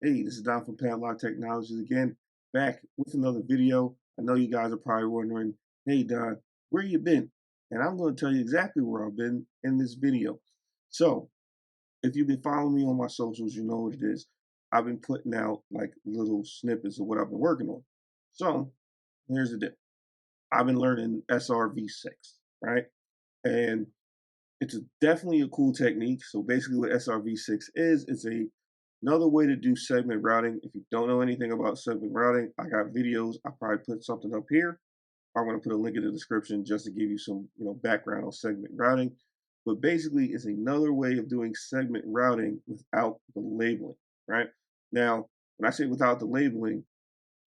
Hey, this is Don from Padlock Technologies again, back with another video. I know you guys are probably wondering, hey Don, where you been? And I'm going to tell you exactly where I've been in this video. So, if you've been following me on my socials, you know what it is. I've been putting out like little snippets of what I've been working on. So, here's the deal. I've been learning SRv6, right? And it's definitely a cool technique. So basically what SRv6 is, it's another way to do segment routing. If you don't know anything about segment routing, I got videos. I'll probably put something up here. I'm going to put a link in the description just to give you some, background on segment routing. But basically, it's another way of doing segment routing without the labeling, right? Now, when I say without the labeling,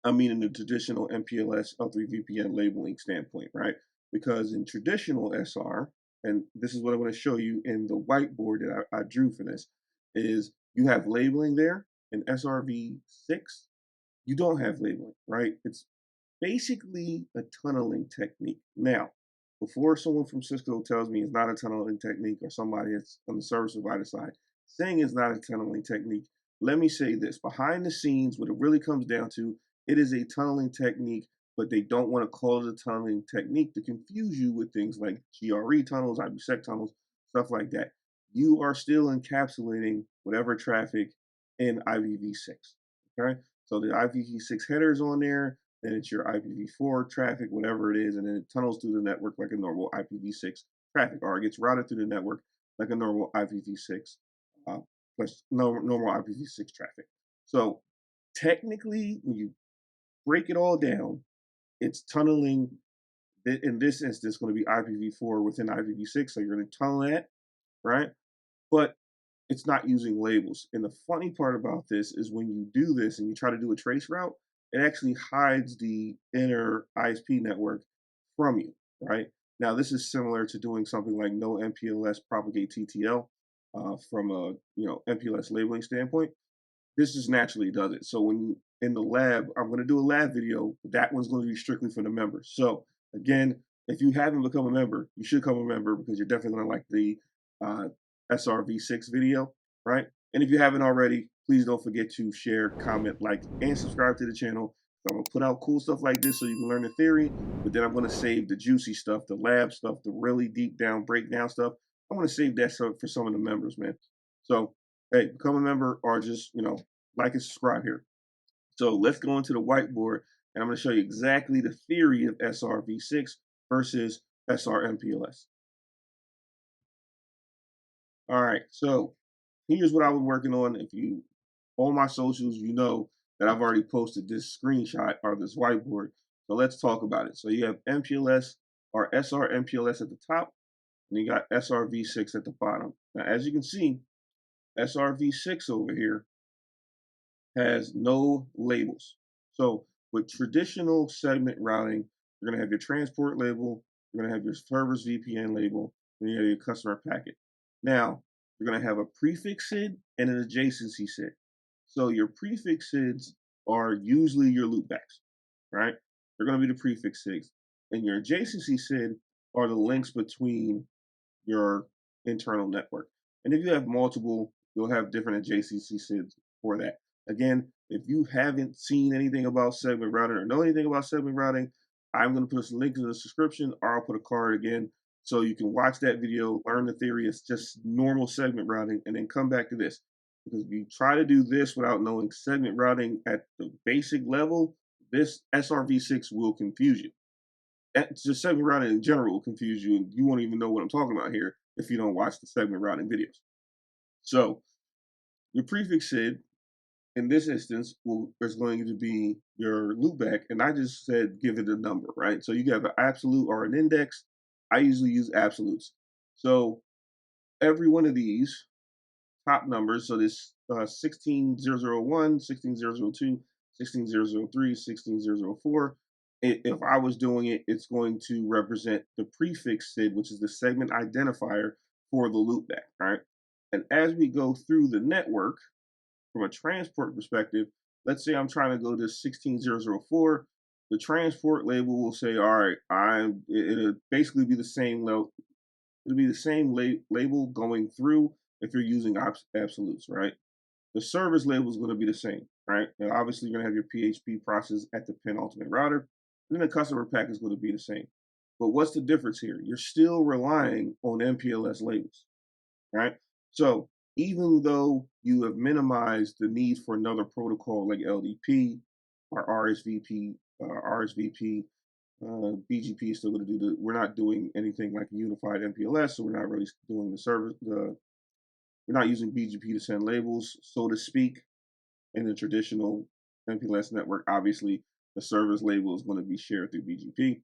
I mean in the traditional MPLS L3 VPN labeling standpoint, right? Because in traditional SR, and this is what I want to show you in the whiteboard that I drew for this, is you have labeling there. In SRv6, you don't have labeling, right? It's basically a tunneling technique. Now, before someone from Cisco tells me it's not a tunneling technique or somebody that's on the service provider side saying it's not a tunneling technique, let me say this. Behind the scenes, what it really comes down to, it is a tunneling technique, but they don't want to call it a tunneling technique to confuse you with things like GRE tunnels, IPsec tunnels, stuff like that. You are still encapsulating whatever traffic in IPv6. Okay, so the IPv6 headers on there, then it's your IPv4 traffic, whatever it is, and then it tunnels through the network like a normal IPv6 traffic, or it gets routed through the network like a normal IPv6 plus normal IPv6 traffic. So technically, when you break it all down, it's tunneling. In this instance, going to be IPv4 within IPv6, so you're going to tunnel that, right? But it's not using labels. And the funny part about this is when you do this and you try to do a trace route, it actually hides the inner ISP network from you, right? Now, this is similar to doing something like no MPLS propagate TTL from a MPLS labeling standpoint. This just naturally does it. So when in the lab, I'm going to do a lab video. But that one's going to be strictly for the members. So again, if you haven't become a member, you should become a member because you're definitely going to like the uh, SRv6 video, right? And if you haven't already, please don't forget to share, comment, like, and subscribe to the channel. I'm going to put out cool stuff like this so you can learn the theory, but then I'm going to save the juicy stuff, the lab stuff, the really deep down breakdown stuff. I want to save that stuff for some of the members, man. So, hey, become a member or just, like and subscribe here. So let's go into the whiteboard and I'm going to show you exactly the theory of SRv6 versus SR-MPLS. All right, so here's what I've been working on. If you on my socials, you know that I've already posted this screenshot or this whiteboard. So let's talk about it. So you have MPLS or SR-MPLS at the top, and you got SRv6 at the bottom. Now, as you can see, SRv6 over here has no labels. So with traditional segment routing, you're going to have your transport label, you're going to have your server's VPN label, and you have your customer packet. Now, you're going to have a prefix SID and an adjacency SID. So your prefix SIDs are usually your loopbacks, right? They're going to be the prefix SIDs. And your adjacency SID are the links between your internal network. And if you have multiple, you'll have different adjacency SIDs for that. Again, if you haven't seen anything about segment routing or know anything about segment routing, I'm going to put a link in the description or I'll put a card again so you can watch that video, learn the theory. It's just normal segment routing, and then come back to this. Because if you try to do this without knowing segment routing at the basic level, this SRv6 will confuse you. Just segment routing in general will confuse you, and you won't even know what I'm talking about here if you don't watch the segment routing videos. So your prefix SID in this instance is going to be your loopback, and I just said give it a number, right? So you have an absolute or an index. I usually use absolutes. So every one of these top numbers, so this 16001, 16002, 16003, 16004. If I was doing it, it's going to represent the prefix SID, which is the segment identifier for the loopback, right? And as we go through the network, from a transport perspective, let's say I'm trying to go to 16004. The transport label will say, all right, it'll basically be the same level. It'll be the same label going through if you're using absolutes, right? The service label is going to be the same, right? Now, obviously, you're going to have your PHP process at the penultimate router, and then the customer pack is going to be the same. But what's the difference here? You're still relying on MPLS labels, right? So even though you have minimized the need for another protocol like LDP or RSVP, BGP is still going to do we're not doing anything like a unified MPLS, so we're not really doing the service. We're not using BGP to send labels, so to speak, in the traditional MPLS network. Obviously, the service label is going to be shared through BGP,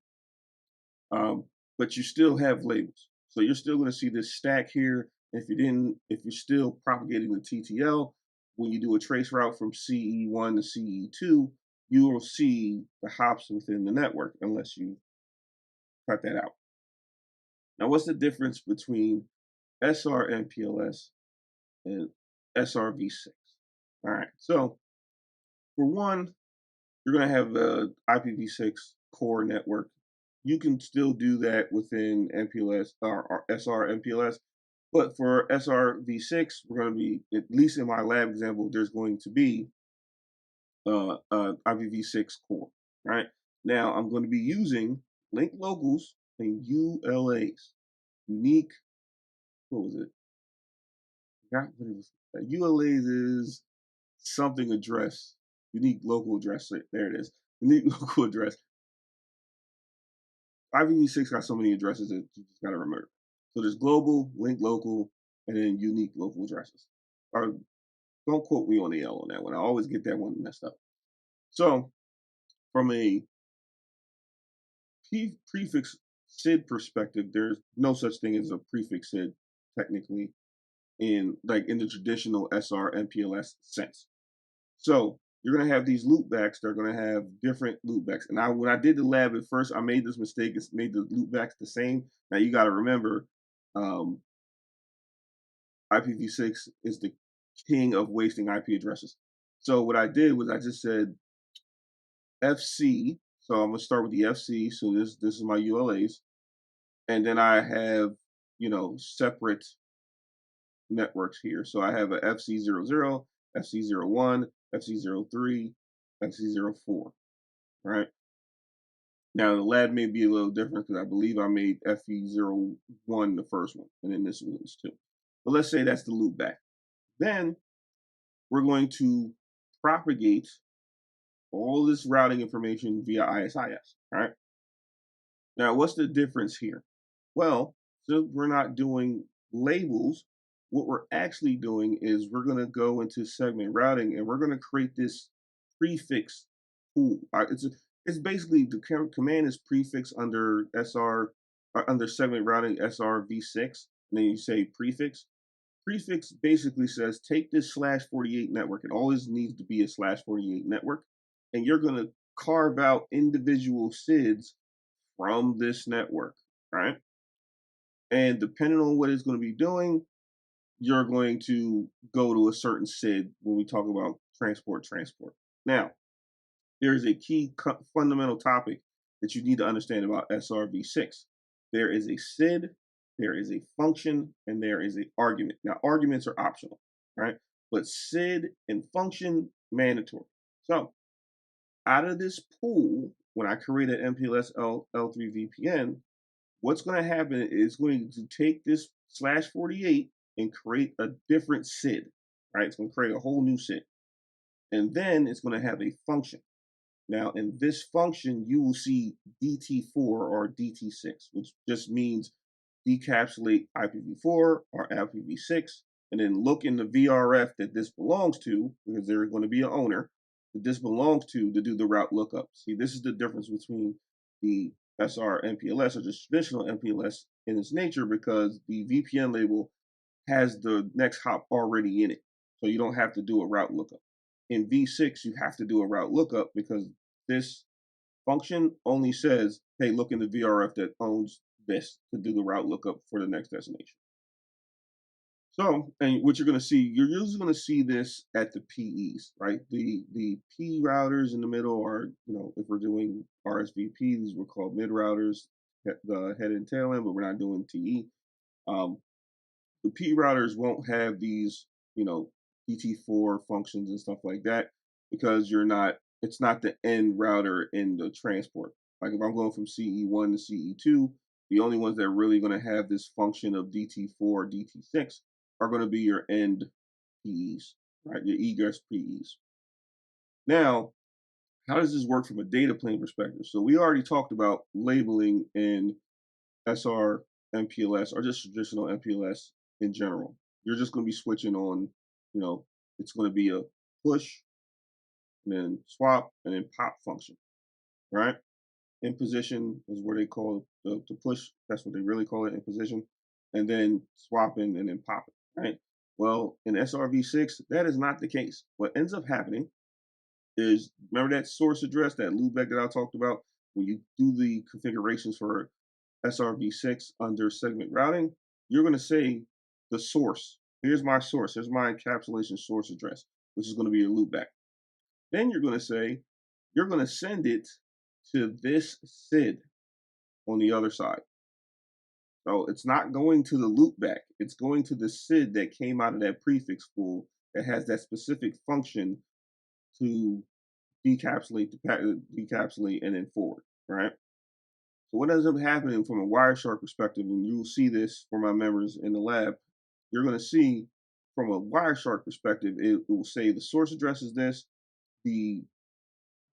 but you still have labels. So you're still going to see this stack here. If you're still propagating the TTL, when you do a trace route from CE1 to CE2, you will see the hops within the network unless you cut that out. Now, what's the difference between SR-MPLS and SRv6? All right, so for one, you're going to have the IPv6 core network. You can still do that within MPLS or SR-MPLS, but for SRv6, we're going to be, at least in my lab example, there's going to be IPv6 core, right? Now, I'm going to be using link locals and ULAs, unique, what was it? What it was. ULAs is something address, unique local address. There it is, unique local address. IPv6 got so many addresses that you just got to remember. So there's global, link local, and then unique local addresses. Or don't quote me on the L on that one. I always get that one messed up. So from a prefix SID perspective, there's no such thing as a prefix SID technically in the traditional SR-MPLS sense. So you're going to have these loopbacks. They're going to have different loopbacks. And when I did the lab at first, I made this mistake. It's made the loopbacks the same. Now you got to remember, IPv6 is the king of wasting IP addresses. So what I did was I just said FC. So I'm going to start with the FC. So this is my ULAs. And then I have, separate networks here. So I have a FC00, FC01, FC03, FC04, right? Now the lab may be a little different because I believe I made FE01 the first one, and then this one is too. But let's say that's the loop back. Then we're going to propagate all this routing information via ISIS, right? Now, what's the difference here? Well, since we're not doing labels, what we're actually doing is we're going to go into segment routing and we're going to create this prefix pool. It's basically the command is prefix under under segment routing SRv6, and then you say prefix. Prefix basically says take this /48 network, and always needs to be a /48 network, and you're going to carve out individual SIDs from this network, right? And depending on what it's going to be doing, you're going to go to a certain SID when we talk about transport. Now, there's a key fundamental topic that you need to understand about SRv6. There is a SID, there is a function, and there is an argument. Now, arguments are optional, right? But SID and function, mandatory. So, out of this pool, when I create an MPLS L3 VPN, what's going to happen is going to take this /48 and create a different SID, right? It's going to create a whole new SID. And then it's going to have a function. Now, in this function, you will see DT4 or DT6, which just means decapsulate IPv4 or IPv6, and then look in the VRF that this belongs to, because there's going to be an owner that this belongs to do the route lookup. See, this is the difference between the SR-MPLS or just traditional MPLS in its nature, because the VPN label has the next hop already in it. So you don't have to do a route lookup. In V6, you have to do a route lookup because this function only says, hey, look in the VRF that owns this to do the route lookup for the next destination. So, and what you're going to see, you're usually going to see this at the PEs, right? The P routers in the middle are, if we're doing RSVP, these were called mid routers, the head and tail end, but we're not doing TE. The P routers won't have these, DT4 functions and stuff like that, because it's not the end router in the transport. Like if I'm going from CE1 to CE2, the only ones that are really going to have this function of DT4 or DT6 are going to be your end PEs, right? Your egress PEs. Now, how does this work from a data plane perspective? So we already talked about labeling in SR-MPLS or just traditional MPLS in general. You're just going to be switching on, it's going to be a push, and then swap, and then pop function, right? In position is where they call the push. That's what they really call it, in position. And then swapping and then popping, right? Well, in SRv6, that is not the case. What ends up happening is, remember that source address, that loopback that I talked about? When you do the configurations for SRv6 under segment routing, you're going to say the source. Here's my source. Here's my encapsulation source address, which is going to be your loopback. Then you're going to say, you're going to send it to this SID on the other side. So it's not going to the loopback. It's going to the SID that came out of that prefix pool that has that specific function to decapsulate, and then forward, right? So what ends up happening from a Wireshark perspective, and you'll see this for my members in the lab, you're going to see from a Wireshark perspective, it will say the source address is this, the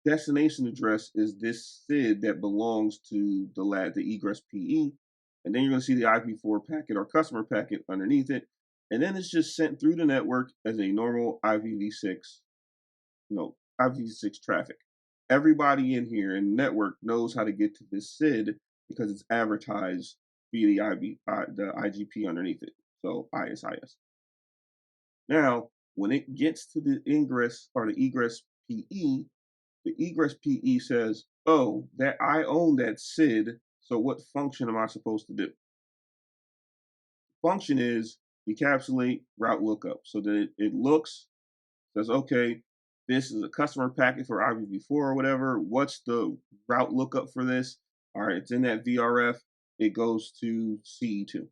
destination address is this SID that belongs to the egress PE, and then you're going to see the IP4 packet or customer packet underneath it, and then it's just sent through the network as a normal IPv6, IPv6 traffic. Everybody in here in the network knows how to get to this SID because it's advertised via the IGP underneath it, so ISIS. Now, when it gets to the ingress or the egress PE, the egress PE says, oh, that I own that SID, so what function am I supposed to do? Function is encapsulate route lookup, so that it looks, says, okay, this is a customer packet for IPv4 or whatever. What's the route lookup for this? All right, it's in that VRF. It goes to CE2.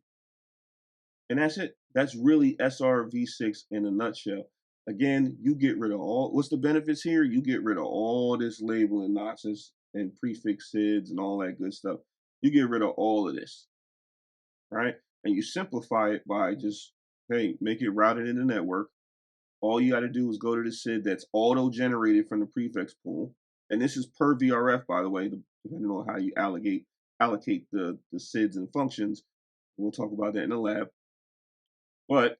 And that's it. That's really SRv6 in a nutshell. Again, you get rid of what's the benefits here? You get rid of all this labeling nonsense and prefix SIDs and all that good stuff. You get rid of all of this, right? And you simplify it by just, hey, make it routed in the network. All you got to do is go to the SID that's auto-generated from the prefix pool. And this is per VRF, by the way, depending on how you allocate the SIDs and functions. We'll talk about that in the lab. But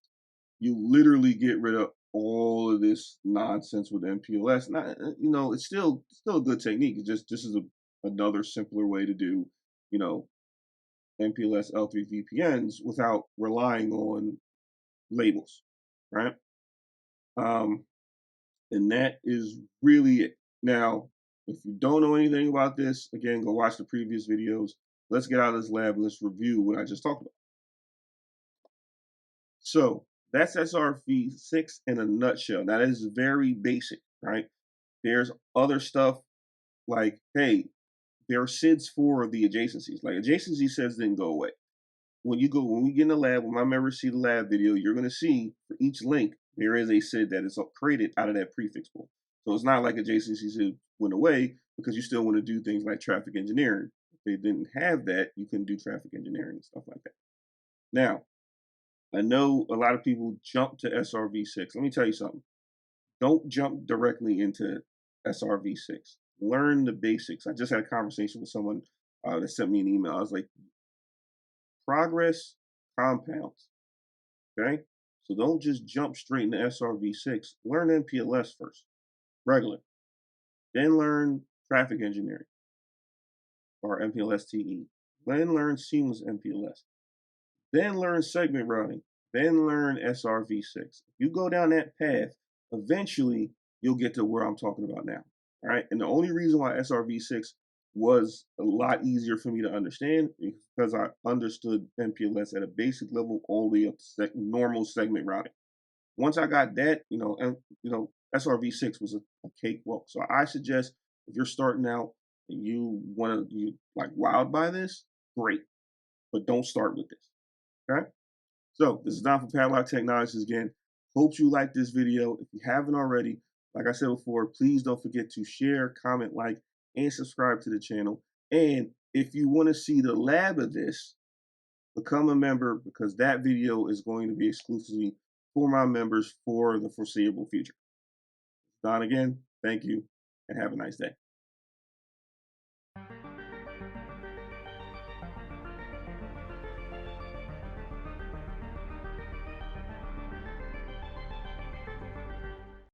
you literally get rid of all of this nonsense with MPLS. It's still a good technique. It's just this is another simpler way to do, MPLS L3 VPNs without relying on labels, right? And that is really it. Now, if you don't know anything about this, again, go watch the previous videos. Let's get out of this lab and let's review what I just talked about. So that's SRv6 in a nutshell. Now, that is very basic, right? There's other stuff like, hey, there are SIDs for the adjacencies. Like adjacency SIDs didn't go away. When we get in the lab, when my members see the lab video, you're going to see for each link, there is a SID that is created out of that prefix pool. So it's not like adjacency SID went away because you still want to do things like traffic engineering. If they didn't have that, you can do traffic engineering and stuff like that. Now, I know a lot of people jump to SRv6. Let me tell you something. Don't jump directly into SRv6. Learn the basics. I just had a conversation with someone that sent me an email. I was like, progress compounds, okay? So don't just jump straight into SRv6. Learn MPLS first, regular. Then learn traffic engineering, or MPLS TE. Then learn seamless MPLS. Then learn segment routing. Then learn SRv6. If you go down that path, eventually you'll get to where I'm talking about now, all right? And the only reason why SRv6 was a lot easier for me to understand because I understood MPLS at a basic level all the way up to normal segment routing. Once I got that, SRv6 was a cakewalk. So I suggest if you're starting out and you like wowed by this, great, but don't start with this. Okay. So this is Don from Padlock Technologies again. Hope you like this video. If you haven't already, like I said before, please don't forget to share, comment, like, and subscribe to the channel. And if you want to see the lab of this, become a member, because that video is going to be exclusively for my members for the foreseeable future. Don again, thank you, and have a nice day.